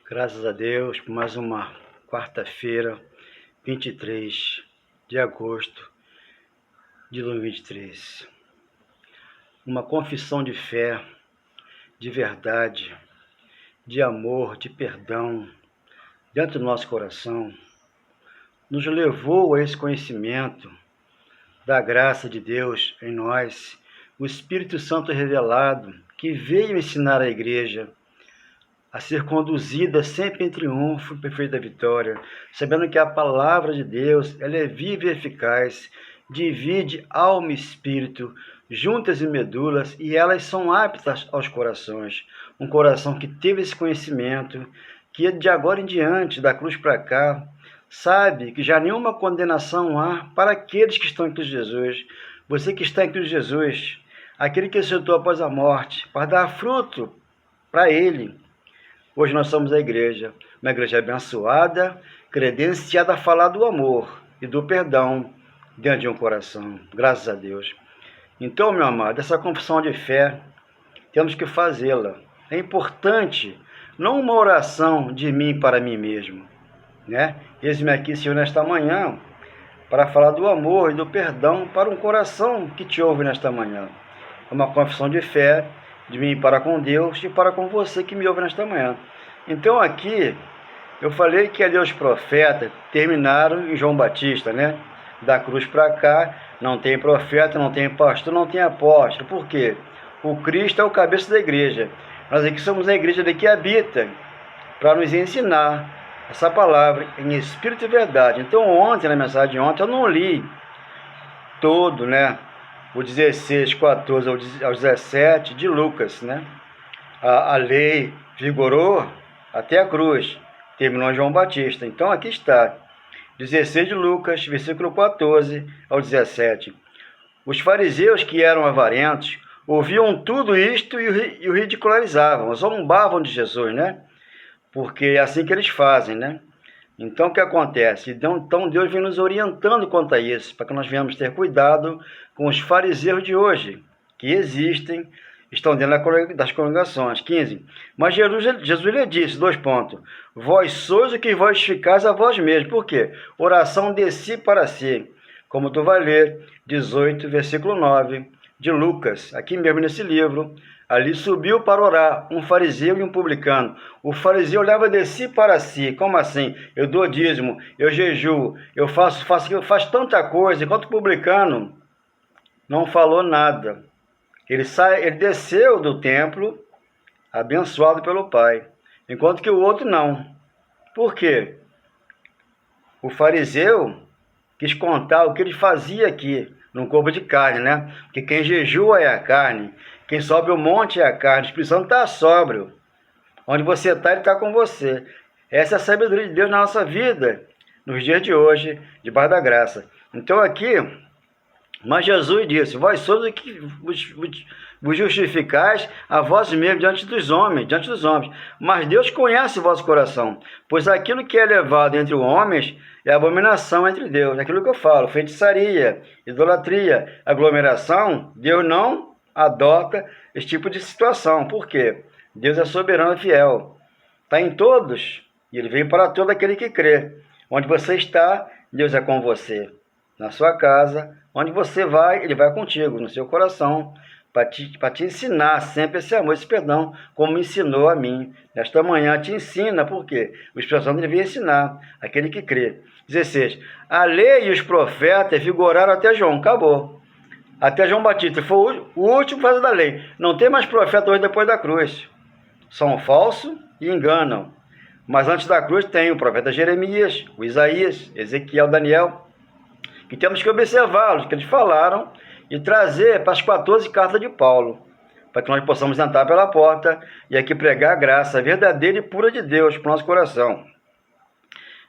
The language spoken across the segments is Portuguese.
Graças a Deus por mais uma quarta-feira, 23 de agosto de 2023. Uma confissão de fé, de verdade, de amor, de perdão dentro do nosso coração nos levou a esse conhecimento da graça de Deus em nós, o Espírito Santo revelado que veio ensinar a igreja a ser conduzida sempre em triunfo e perfeita vitória, sabendo que a palavra de Deus ela é viva e eficaz, divide alma e espírito, juntas e medulas, e elas são aptas aos corações. Um coração que teve esse conhecimento, que de agora em diante, da cruz para cá, sabe que já nenhuma condenação há para aqueles que estão em Cristo Jesus. Você que está em Cristo Jesus, aquele que ressuscitou após a morte, para dar fruto para Ele. Hoje nós somos a igreja, uma igreja abençoada, credenciada a falar do amor e do perdão dentro de um coração, graças a Deus. Então, meu amado, essa confissão de fé, temos que fazê-la. É importante, não uma oração de mim para mim mesmo, né? Eis-me aqui, Senhor, nesta manhã, para falar do amor e do perdão para um coração que te ouve nesta manhã. É uma confissão de fé, de mim para com Deus e para com você que me ouve nesta manhã. Então aqui, eu falei que ali os profetas terminaram em João Batista, né? Da cruz para cá, não tem profeta, não tem pastor, não tem apóstolo. Por quê? O Cristo é o cabeça da igreja. Nós aqui somos a igreja que habita para nos ensinar essa palavra em espírito e verdade. Então ontem, na mensagem de ontem, eu não li todo, né? O 16, 14 ao 17 de Lucas, né? A lei vigorou até a cruz, terminou em João Batista. Então aqui está, 16 de Lucas, versículo 14 ao 17. Os fariseus que eram avarentos ouviam tudo isto e o ridicularizavam, zombavam de Jesus, né? Porque é assim que eles fazem, né? Então, o que acontece? Então, Deus vem nos orientando quanto a isso, para que nós venhamos ter cuidado com os fariseus de hoje, que existem, estão dentro das congregações. 15. Mas Jesus lhe disse, 2 pontos, vós sois o que vós justificais a vós mesmos. Por quê? Oração de si para si. Como tu vai ler, 18, versículo 9, de Lucas, aqui mesmo nesse livro. Ali subiu para orar um fariseu e um publicano. O fariseu leva de si para si. Como assim? Eu dou dízimo, eu jejuo, eu faço tanta coisa. Enquanto o publicano não falou nada. Ele desceu do templo abençoado pelo Pai. Enquanto que o outro não. Por quê? O fariseu quis contar o que ele fazia aqui, num corpo de carne, né? Porque quem jejua é a carne. Quem sobe o monte é a carne. O Espírito Santo está sóbrio. Onde você está, ele está com você. Essa é a sabedoria de Deus na nossa vida, nos dias de hoje, debaixo da graça. Então aqui, mas Jesus disse, vós sois o que vos justificais a vós mesmos diante dos homens. Mas Deus conhece o vosso coração, pois aquilo que é elevado entre os homens é abominação entre Deus. Aquilo que eu falo, feitiçaria, idolatria, aglomeração, Deus não adota esse tipo de situação. Por quê? Deus é soberano e fiel. Está em todos. E Ele veio para todo aquele que crê. Onde você está, Deus é com você. Na sua casa, onde você vai, Ele vai contigo, no seu coração, para te ensinar sempre esse amor, esse perdão, como ensinou a mim. Nesta manhã te ensina, por quê? O Espírito Santo devia ensinar aquele que crê. 16. A lei e os profetas vigoraram até João. Acabou. Até João Batista foi o último fazer da lei. Não tem mais profeta hoje depois da cruz. São falsos e enganam. Mas antes da cruz tem o profeta Jeremias, o Isaías, Ezequiel, Daniel, que temos que observá-los, que eles falaram, e trazer para as 14 cartas de Paulo, para que nós possamos entrar pela porta e aqui pregar a graça verdadeira e pura de Deus para o nosso coração.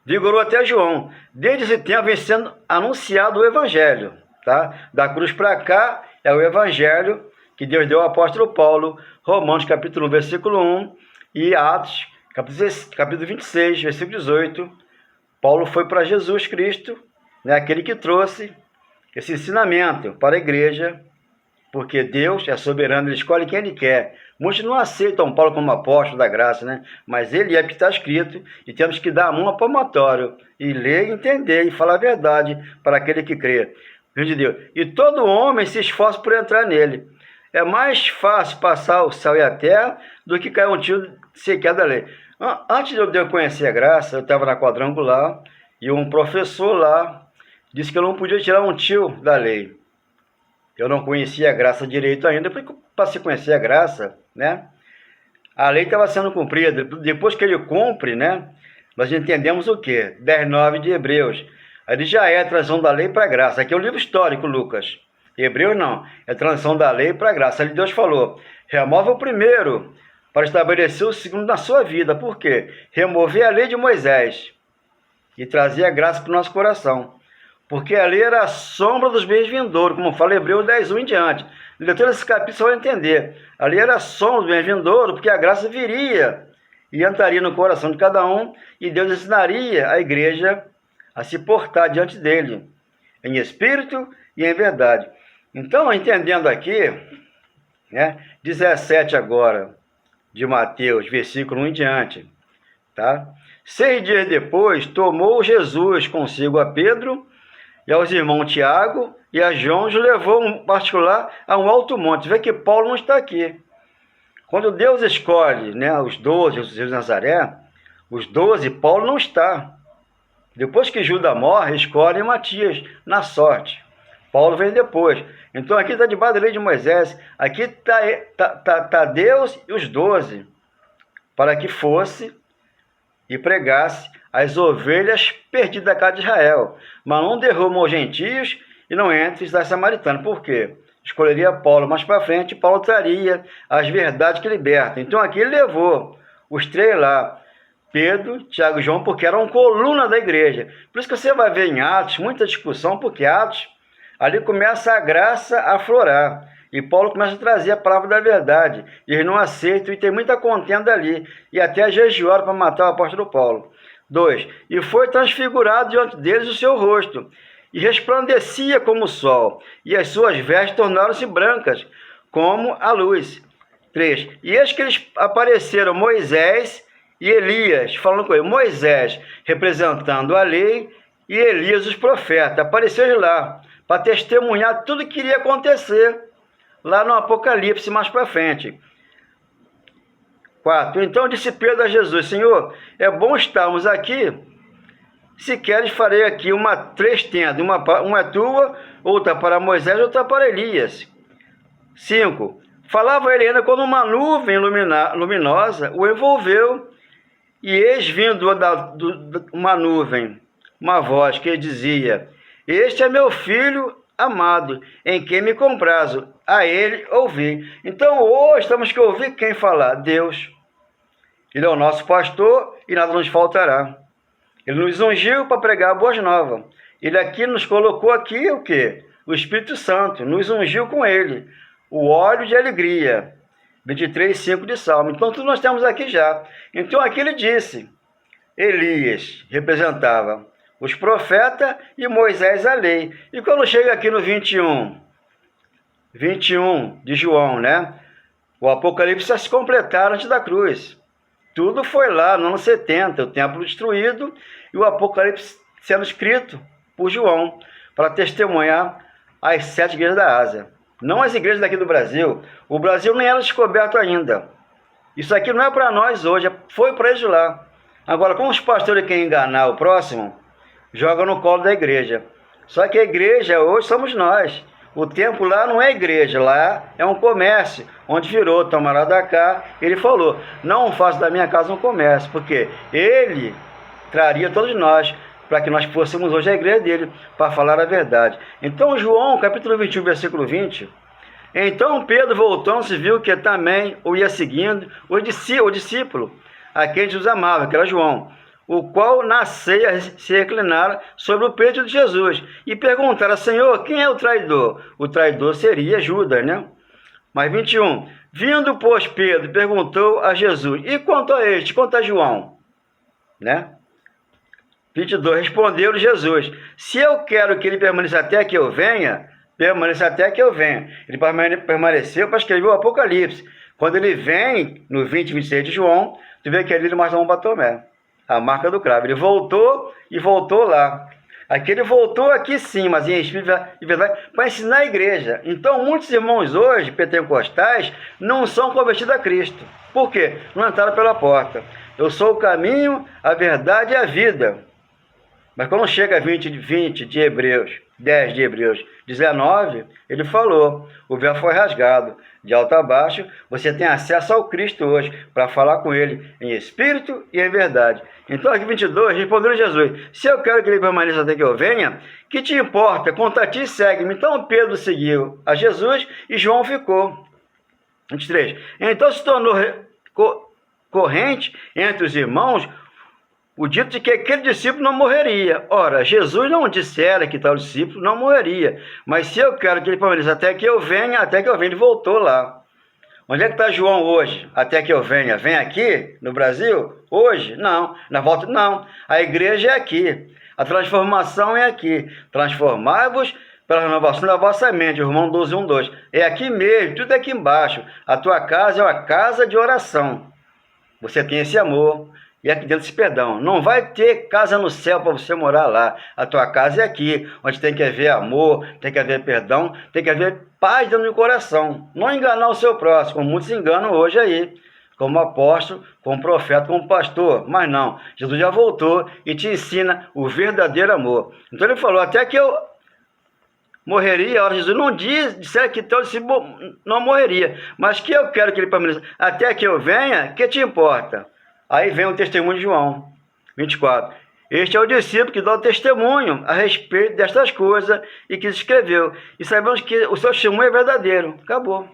Vigorou até João. Desde esse tempo vem sendo anunciado o Evangelho. Tá? Da cruz para cá é o Evangelho que Deus deu ao apóstolo Paulo, Romanos capítulo 1, versículo 1, e Atos capítulo 26, versículo 18. Paulo foi para Jesus Cristo, né, aquele que trouxe esse ensinamento para a igreja, porque Deus é soberano, Ele escolhe quem Ele quer Muitos não aceitam Paulo como apóstolo da graça, né? Mas ele é porque está escrito, e temos que dar a mão ao palmatório, e ler, entender e falar a verdade para aquele que crê. De Deus. E todo homem se esforça por entrar nele. É mais fácil passar o céu e a terra do que cair um tiro sequer da lei. Antes de eu conhecer a graça, eu estava na quadrangular, e um professor lá disse que eu não podia tirar um tio da lei. Eu não conhecia a graça direito ainda, porque para se conhecer a graça, né, a lei estava sendo cumprida. Depois que ele cumpre, né, nós entendemos o quê? 10:9 de Hebreus. Aí já é a transição da lei para a graça. Aqui é o livro histórico, Lucas. Hebreus não, é a transição da lei para a graça. Ali Deus falou, remove o primeiro para estabelecer o segundo na sua vida. Por quê? Remover a lei de Moisés e trazer a graça para o nosso coração. Porque a lei era a sombra dos bens vindouros, como fala Hebreus 10:1 em diante. Leitura desse capítulo você vai entender. A lei era a sombra dos bens vindouros, porque a graça viria e entraria no coração de cada um, e Deus ensinaria a igreja a se portar diante dele, em espírito e em verdade. Então, entendendo aqui, né, 17 agora, de Mateus, versículo 1 em diante, tá? 6 dias depois, tomou Jesus consigo a Pedro e aos irmãos Tiago e a João, os levou em particular a um alto monte. Vê que Paulo não está aqui. Quando Deus escolhe, né, os 12, os Jesus de Nazaré, os 12, Paulo não está. Depois que Judas morre, escolhe Matias na sorte. Paulo vem depois. Então aqui está debaixo da lei de Moisés. Aqui está Deus e os 12, para que fosse e pregasse as ovelhas perdidas da casa de Israel. Mas não derrubam os gentios e não entre os samaritanos. Por quê? Escolheria Paulo mais para frente, Paulo traria as verdades que libertam. Então aqui ele levou os 3 lá, Pedro, Tiago e João, porque eram coluna da igreja. Por isso que você vai ver em Atos muita discussão, porque Atos, ali começa a graça a aflorar. E Paulo começa a trazer a palavra da verdade. E eles não aceitam, e tem muita contenda ali. E até jejuaram para matar o apóstolo Paulo. 2. E foi transfigurado diante deles o seu rosto, e resplandecia como o sol, e as suas vestes tornaram-se brancas, como a luz. 3. E eis que eles apareceram Moisés e Elias, falando com ele. Moisés representando a lei, e Elias os profetas. Apareceu lá, para testemunhar tudo que iria acontecer lá no Apocalipse, mais para frente. 4. Então disse Pedro a Jesus, Senhor, é bom estarmos aqui. Se queres, farei aqui 3 tendas. Uma é tua, outra para Moisés, outra para Elias. 5. Falava ele ainda quando uma nuvem luminosa o envolveu. E eis vindo uma nuvem, uma voz que dizia, este é meu filho amado, em quem me comprazo, a ele ouvi. Então hoje temos que ouvir quem falar? Deus. Ele é o nosso pastor e nada nos faltará. Ele nos ungiu para pregar boas novas. Ele aqui nos colocou aqui o quê? O Espírito Santo, nos ungiu com ele. O óleo de alegria. 23:5 de Salmo. Então tudo nós temos aqui já. Então aqui ele disse, Elias representava os profetas e Moisés a lei. E quando chega aqui no 21 de João, né? O Apocalipse já se completaram antes da cruz. Tudo foi lá no ano 70, o templo destruído e o Apocalipse sendo escrito por João para testemunhar as 7 igrejas da Ásia. Não as igrejas daqui do Brasil. O Brasil nem era descoberto ainda. Isso aqui não é para nós hoje, foi para eles lá. Agora, como os pastores querem enganar o próximo, joga no colo da igreja. Só que a igreja hoje somos nós. O templo lá não é igreja, lá é um comércio, onde virou Tomará da cá. Ele falou, não faça da minha casa um comércio, porque ele traria todos nós, para que nós fôssemos hoje a igreja dele, para falar a verdade. Então João, capítulo 21, versículo 20, então Pedro voltou-se e viu que também o ia seguindo o discípulo, a quem Jesus amava, que era João, o qual na ceia se reclinara sobre o peito de Jesus, e perguntara, Senhor, quem é o traidor? O traidor seria Judas, né? Mas 21, vindo, pois, Pedro, perguntou a Jesus, e quanto a este, quanto a João? Né? 22, respondeu-lhe Jesus, se eu quero que ele permaneça até que eu venha, permaneça até que eu venha. Ele permaneceu para escrever o Apocalipse. Quando ele vem, no 20 e 26 de João, tu vê que ali ele mostra a mão para Tomé, a marca do cravo. Ele voltou e voltou lá. Aqui ele voltou aqui sim, mas em espírito e verdade, para ensinar a igreja. Então, muitos irmãos hoje, pentecostais, não são convertidos a Cristo. Por quê? Não entraram pela porta. Eu sou o caminho, a verdade e a vida. Mas quando chega a 20 de Hebreus, 10 de Hebreus 19, ele falou, o véu foi rasgado, de alto a baixo, você tem acesso ao Cristo hoje, para falar com ele em espírito e em verdade. Então aqui 22, respondeu Jesus, se eu quero que ele permaneça até que eu venha, que te importa? Conta a ti e segue-me. Então Pedro seguiu a Jesus e João ficou. 23, então se tornou corrente entre os irmãos o dito de que aquele discípulo não morreria. Ora, Jesus não dissera que tal discípulo não morreria. Mas se eu quero que ele permaneça até que eu venha, ele voltou lá. Onde é que está João hoje? Até que eu venha. Vem aqui, no Brasil? Hoje? Não. Na volta? Não. A igreja é aqui. A transformação é aqui. Transformai-vos pela renovação da vossa mente. Romão 12, 1, 2. É aqui mesmo, tudo aqui embaixo. A tua casa é uma casa de oração. Você tem esse amor. E aqui dentro esse perdão. Não vai ter casa no céu para você morar lá. A tua casa é aqui, onde tem que haver amor, tem que haver perdão, tem que haver paz dentro do coração. Não enganar o seu próximo, como muitos enganam hoje aí. Como apóstolo, como profeta, como pastor. Mas não, Jesus já voltou e te ensina o verdadeiro amor. Então ele falou, até que eu morreria. Ora, Jesus não disser que teu discípulo não morreria, mas que eu quero que ele permaneça. Até que eu venha, que te importa? Aí vem o testemunho de João, 24. Este é o discípulo que dá o testemunho a respeito destas coisas e que escreveu. E sabemos que o seu testemunho é verdadeiro. Acabou.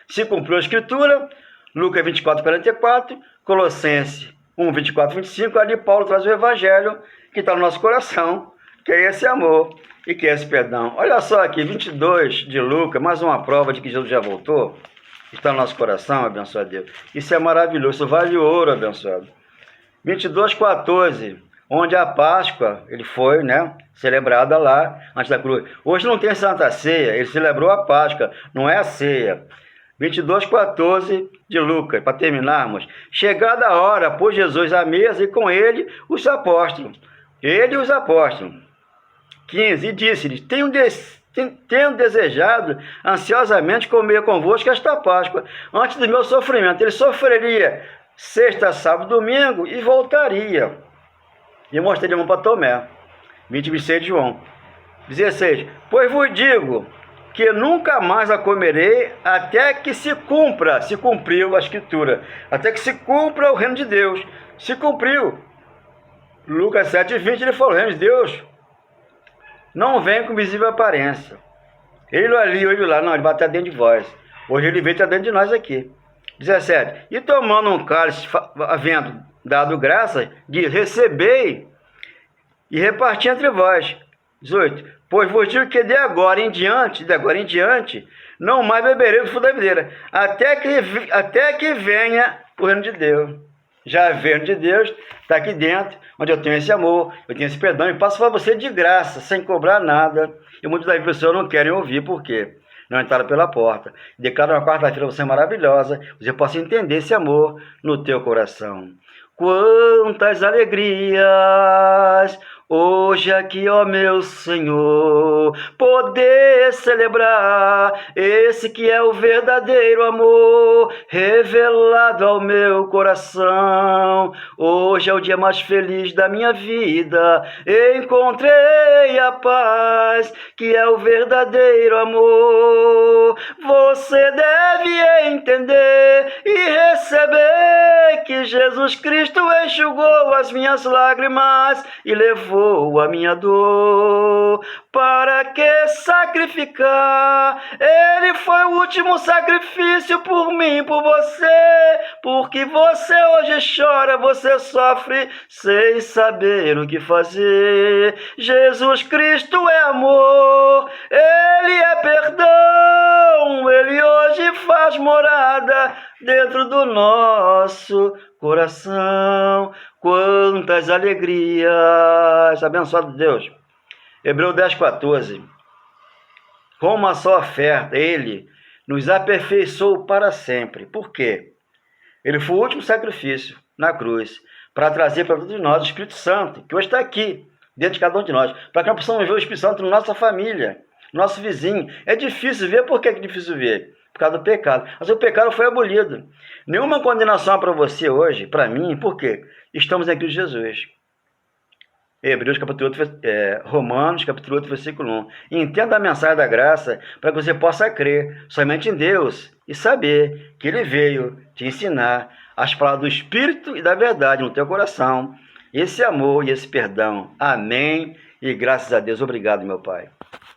Se cumpriu a escritura, Lucas 24, 44, Colossenses 1, 24, 25, ali Paulo traz o evangelho que está no nosso coração, que é esse amor e que é esse perdão. Olha só aqui, 22 de Lucas, mais uma prova de que Jesus já voltou. Está no nosso coração, abençoado Deus. Isso é maravilhoso, isso vale ouro, abençoado. 22, 14, onde a Páscoa, ele foi, celebrada lá, antes da cruz. Hoje não tem Santa Ceia, ele celebrou a Páscoa, não é a ceia. 22, 14 de Lucas, para terminarmos. Chegada a hora, pôs Jesus à mesa e com ele os apóstolos. Ele e os apóstolos. 15, e disse-lhes, tenho desejado ansiosamente comer convosco esta Páscoa, antes do meu sofrimento. Ele sofreria sexta, sábado, domingo e voltaria. E mostraria a mão para Tomé. 26 de João. 16. Pois vos digo que nunca mais a comerei até que se cumpriu a escritura, até que se cumpra o reino de Deus. Se cumpriu. Lucas 7, 20, ele falou, o reino de Deus não vem com visível aparência. Ele ali, hoje lá, não, ele vai estar dentro de vós. Hoje ele veio estar dentro de nós aqui. 17. E tomando um cálice, havendo dado graça, diz, recebei e reparti entre vós. 18. Pois vos digo que de agora em diante, não mais beberei do fruto da videira, até que venha o reino de Deus. Já o reino de Deus está aqui dentro, onde eu tenho esse amor, eu tenho esse perdão, e passo para você de graça, sem cobrar nada. E muitas das pessoas não querem ouvir, por quê? Não entraram pela porta. Declaro uma quarta-feira você maravilhosa, você possa entender esse amor no teu coração. Quantas alegrias hoje aqui, ó meu Senhor, poder celebrar esse que é o verdadeiro amor revelado ao meu coração. Hoje é o dia mais feliz da minha vida, encontrei a paz que é o verdadeiro amor. Você deve entender e receber que Jesus Cristo enxugou as minhas lágrimas e levou a minha dor. Para que sacrificar? Ele foi o último sacrifício por mim, por você. Porque você hoje chora, você sofre sem saber o que fazer. Jesus Cristo é amor, Ele é perdão. Ele hoje faz morada dentro do nosso coração. Quantas alegrias! Abençoado Deus. Hebreus 10, 14. Com uma só oferta, Ele nos aperfeiçoou para sempre. Por quê? Ele foi o último sacrifício na cruz para trazer para todos nós o Espírito Santo, que hoje está aqui, dentro de cada um de nós, para que nós possamos ver o Espírito Santo na nossa família, no nosso vizinho. É difícil ver, por que é difícil ver? Por causa do pecado. Mas o pecado foi abolido. Nenhuma condenação para você hoje, para mim, por quê? Estamos em Cristo Jesus. Hebreus capítulo 8, Romanos capítulo 8, versículo 1. Entenda a mensagem da graça para que você possa crer somente em Deus e saber que Ele veio te ensinar as palavras do Espírito e da verdade no teu coração, esse amor e esse perdão. Amém e graças a Deus. Obrigado, meu Pai.